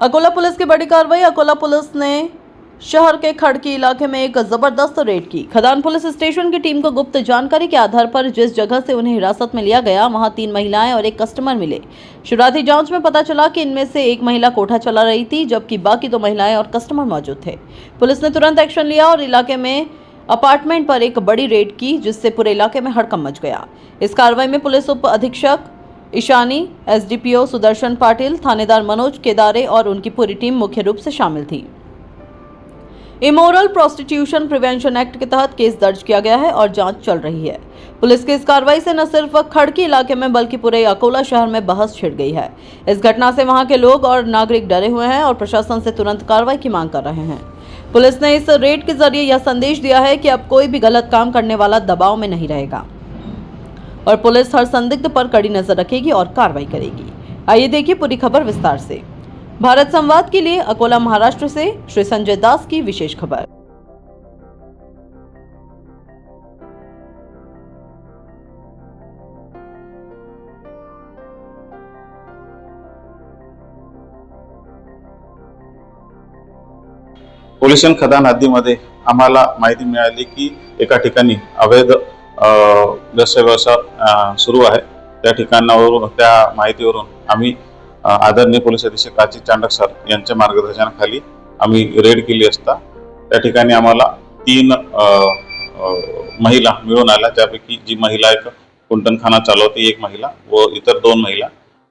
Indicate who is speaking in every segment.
Speaker 1: Akola police की बड़ी कार्रवाई। अकोला पुलिस ने शहर के खड़की इलाके में एक जबरदस्त रेड की। खदान पुलिस स्टेशन की टीम को गुप्त जानकारी के आधार पर जिस जगह से उन्हें हिरासत में लिया गया, वहां 3 महिलाएं और एक कस्टमर मिले। शुरुआती जांच में पता चला कि इनमें से एक महिला कोठा चला रही थी, जबकि बाकी 2 महिलाएं और कस्टमर मौजूद थे। पुलिस ने तुरंत एक्शन लिया और इलाके में अपार्टमेंट पर एक बड़ी रेड की, जिससे पूरे इलाके में हड़कंप मच गया। इस कार्रवाई में पुलिस उप अधीक्षक ईशानी, एसडीपीओ सुदर्शन पाटिल, थानेदार मनोज केदारे और उनकी पूरी टीम मुख्य रूप से शामिल थी। इमोरल प्रोस्टिट्यूशन प्रिवेंशन एक्ट के तहत केस दर्ज किया गया है और जांच चल रही है। पुलिस की इस कार्रवाई से न सिर्फ खड़की इलाके में बल्कि पूरे अकोला शहर में बहस छिड़ गई है। इस घटना से वहां के लोग और नागरिक डरे हुए हैं और प्रशासन से तुरंत कार्रवाई की मांग कर रहे हैं। पुलिस ने इस रेड के जरिए यह संदेश दिया है कि अब कोई भी गलत काम करने वाला दबाव में नहीं रहेगा और पुलिस हर संदिग्ध पर कड़ी नजर रखेगी और कार्रवाई करेगी। आइए देखिए पूरी खबर विस्तार से। भारत संवाद के लिए अकोला महाराष्ट्र से श्री संजय दास की विशेष खबर।
Speaker 2: पोलिस खदान हद्दीमध्ये आम्हाला माहिती मिळाली की एका ठिकाणी अवैध व्यवसाय सुरू आहे। त्या ठिकाणावरून त्या माहितीवरून आम्ही आदरणीय पोलीस अधीक्षक काची चांडक सर यांच्या मार्गदर्शनाखाली आम्ही रेड केली असता त्या ठिकाणी आम्हाला 3 महिला मिळून आल्या, त्यापैकी जी महिला एक कुंटनखाना चालवते, एक महिला व इतर 2 महिला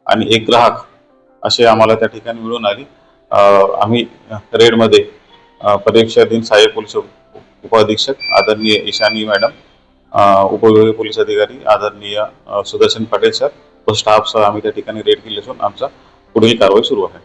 Speaker 2: आणि एक ग्राहक असे आम्हाला त्या ठिकाणी मिळून आली। आम्ही रेडमध्ये परीक्षाधीन सहाय्यक पोलीस उपअधीक्षक आदरणीय ईशानी मॅडम, उपविभागीय पोलीस अधिकारी आदरणीय सुदर्शन पाटील सर व स्टाफ सह आम्ही त्या ठिकाणी रेड केली असून आमचा पुढील कारवाई सुरू आहे।